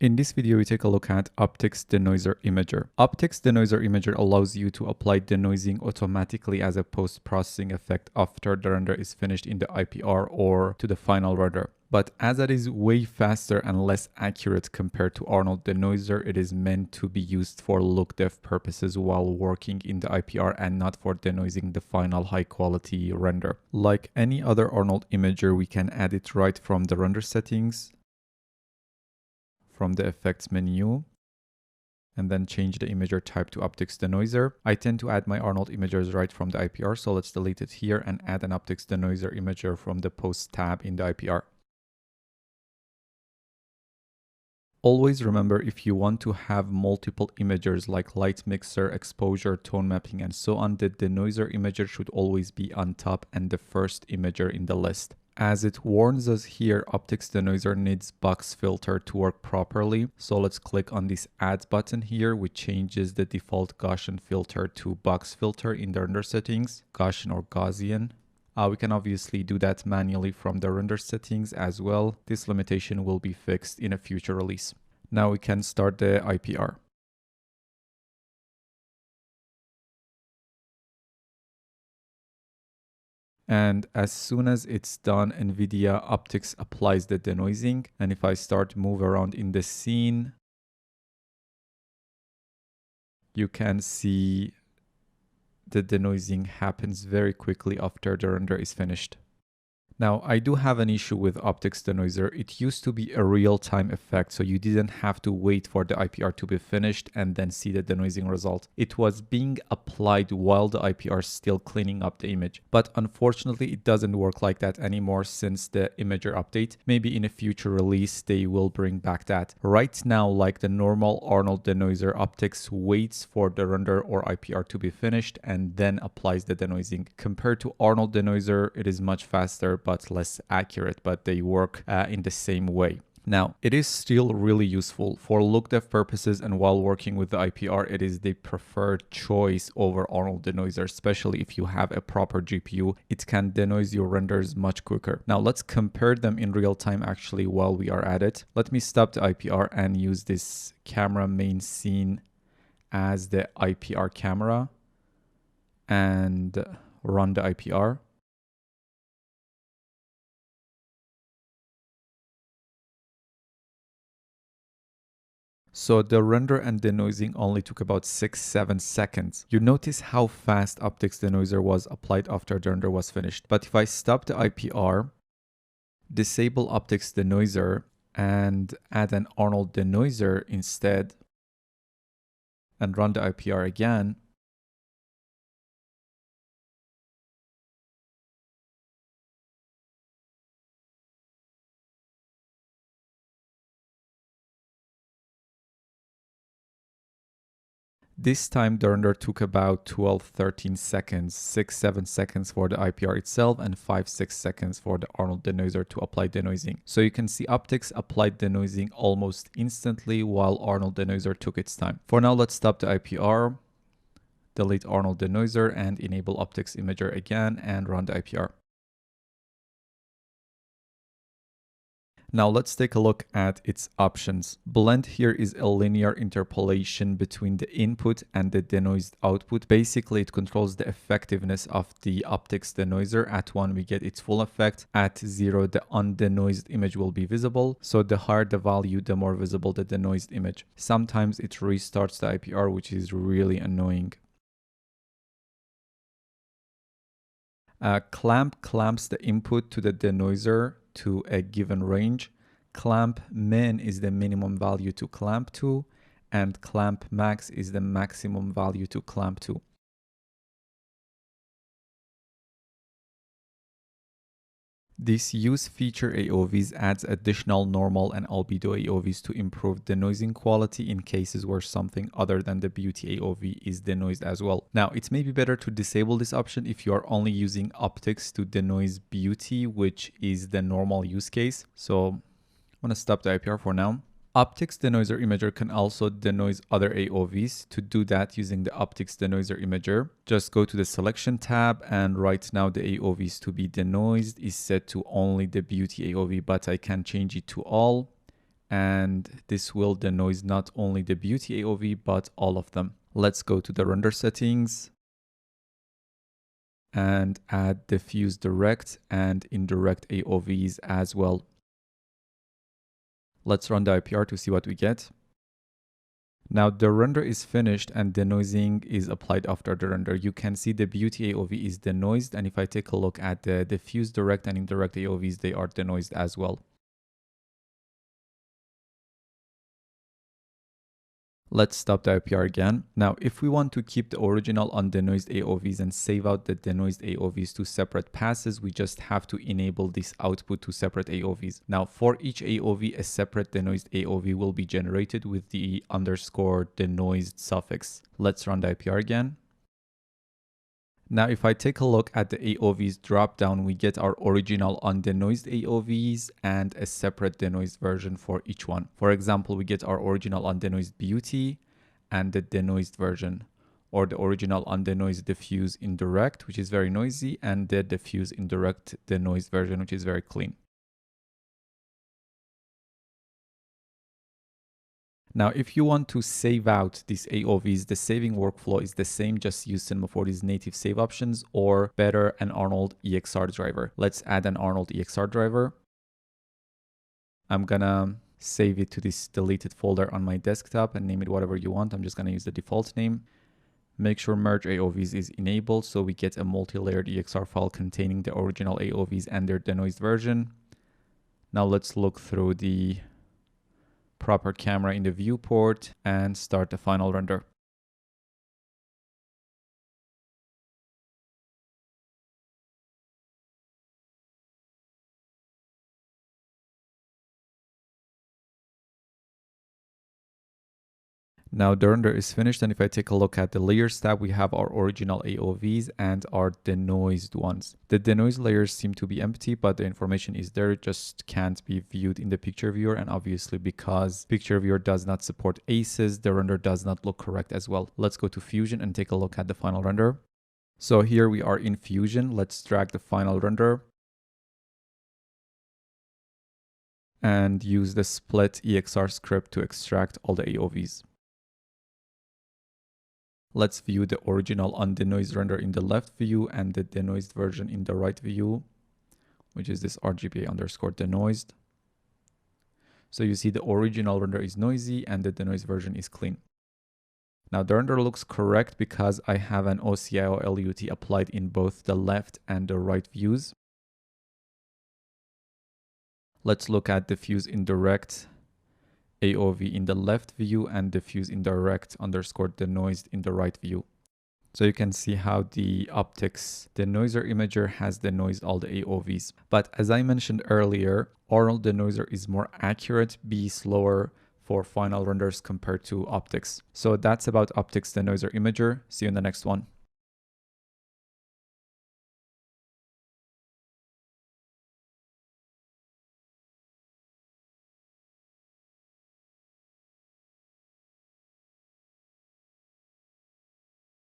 In this video, we take a look at OptiX Denoiser Imager. OptiX Denoiser Imager allows you to apply denoising automatically as a post-processing effect after the render is finished in the IPR or to the final render. But as it is way faster and less accurate compared to Arnold Denoiser, it is meant to be used for look depth purposes while working in the IPR and not for denoising the final high quality render. Like any other Arnold Imager, we can add it right from the render settings, from the effects menu, and then change the imager type to OptiX Denoiser. I tend to add my Arnold imagers right from the IPR, so let's delete it here and add an OptiX Denoiser imager from the post tab in the IPR. Always remember, if you want to have multiple imagers like light mixer, exposure, tone mapping, and so on, the denoiser imager should always be on top and the first imager in the list. As it warns us here, OptiX Denoiser needs box filter to work properly. So let's click on this add button here, which changes the default Gaussian filter to box filter in the render settings, Gaussian or Gaussian. We can obviously do that manually from the render settings as well. This limitation will be fixed in a future release. Now we can start the IPR. And as soon as it's done, NVIDIA OptiX applies the denoising. And if I start to move around in the scene, you can see the denoising happens very quickly after the render is finished. Now, I do have an issue with OptiX Denoiser. It used to be a real-time effect, so you didn't have to wait for the IPR to be finished and then see the denoising result. It was being applied while the IPR is still cleaning up the image. But unfortunately, it doesn't work like that anymore since the imager update. Maybe in a future release, they will bring back that. Right now, like the normal Arnold Denoiser, OptiX waits for the render or IPR to be finished and then applies the denoising. Compared to Arnold Denoiser, it is much faster, but less accurate, but they work in the same way. Now, it is still really useful for look depth purposes, and while working with the IPR, it is the preferred choice over Arnold Denoiser, especially if you have a proper GPU. It can denoise your renders much quicker. Now, let's compare them in real time actually while we are at it. Let me stop the IPR and use this camera main scene as the IPR camera and run the IPR. So the render and denoising only took about 6-7 seconds. You notice how fast OptiX Denoiser was applied after the render was finished. But if I stop the IPR, disable OptiX Denoiser, and add an Arnold Denoiser instead, and run the IPR again, this time the render took about 12-13 seconds, 6-7 seconds for the IPR itself and 5-6 seconds for the Arnold Denoiser to apply denoising. So you can see OptiX applied denoising almost instantly while Arnold Denoiser took its time. For now, let's stop the IPR, delete Arnold Denoiser and enable OptiX Imager again and run the IPR. Now let's take a look at its options. Blend here is a linear interpolation between the input and the denoised output. Basically, it controls the effectiveness of the OptiX Denoiser. At 1, we get its full effect. At 0, the undenoised image will be visible. So the higher the value, the more visible the denoised image. Sometimes it restarts the IPR, which is really annoying. Clamp clamps the input to the denoiser to a given range. Clamp min is the minimum value to clamp to, and clamp max is the maximum value to clamp to. This use feature AOVs adds additional normal and albedo AOVs to improve denoising quality in cases where something other than the beauty AOV is denoised as well. Now, it may be better to disable this option if you are only using OptiX to denoise beauty, which is the normal use case. So I'm going to stop the IPR for now. OptiX Denoiser Imager can also denoise other AOVs. To do that using the OptiX Denoiser Imager, just go to the selection tab, and right now the AOVs to be denoised is set to only the beauty AOV, but I can change it to all. and this will denoise not only the beauty AOV, but all of them. Let's go to the render settings and add diffuse direct and indirect AOVs as well. Let's run the IPR to see what we get. Now the render is finished and denoising is applied after the render. You can see the beauty AOV is denoised, and if I take a look at the diffuse direct and indirect AOVs, they are denoised as well. Let's stop the IPR again. Now, if we want to keep the original undenoised AOVs and save out the denoised AOVs to separate passes, we just have to enable this output to separate AOVs. Now, for each AOV, a separate denoised AOV will be generated with the underscore denoised suffix. Let's run the IPR again. Now, if I take a look at the AOVs drop down, we get our original undenoised AOVs and a separate denoised version for each one. For example, we get our original undenoised beauty and the denoised version, or the original undenoised diffuse indirect, which is very noisy, and the diffuse indirect denoised version, which is very clean. Now, if you want to save out these AOVs, the saving workflow is the same. Just use Cinema 4D's native save options, or better, an Arnold EXR driver. Let's add an Arnold EXR driver. I'm gonna save it to this deleted folder on my desktop and name it whatever you want. I'm just gonna use the default name. Make sure merge AOVs is enabled so we get a multi-layered EXR file containing the original AOVs and their denoised version. Now let's look through the proper camera in the viewport and start the final render. Now the render is finished, and if I take a look at the layers tab, we have our original AOVs and our denoised ones. The denoised layers seem to be empty, but the information is there, it just can't be viewed in the picture viewer, and obviously because picture viewer does not support ACEs, the render does not look correct as well. Let's go to Fusion and take a look at the final render. So here we are in Fusion. Let's drag the final render and use the split EXR script to extract all the AOVs. Let's view the original undenoised render in the left view and the denoised version in the right view, which is this RGBA underscore denoised. So you see the original render is noisy and the denoised version is clean. Now the render looks correct because I have an OCIO LUT applied in both the left and the right views. Let's look at diffuse indirect AOV in the left view and diffuse indirect underscore denoised in the right view. So you can see how the OptiX Denoiser imager has denoised all the AOVs. But as I mentioned earlier, Arnold Denoiser is more accurate, be slower for final renders compared to OptiX. So that's about OptiX Denoiser imager. See you in the next one.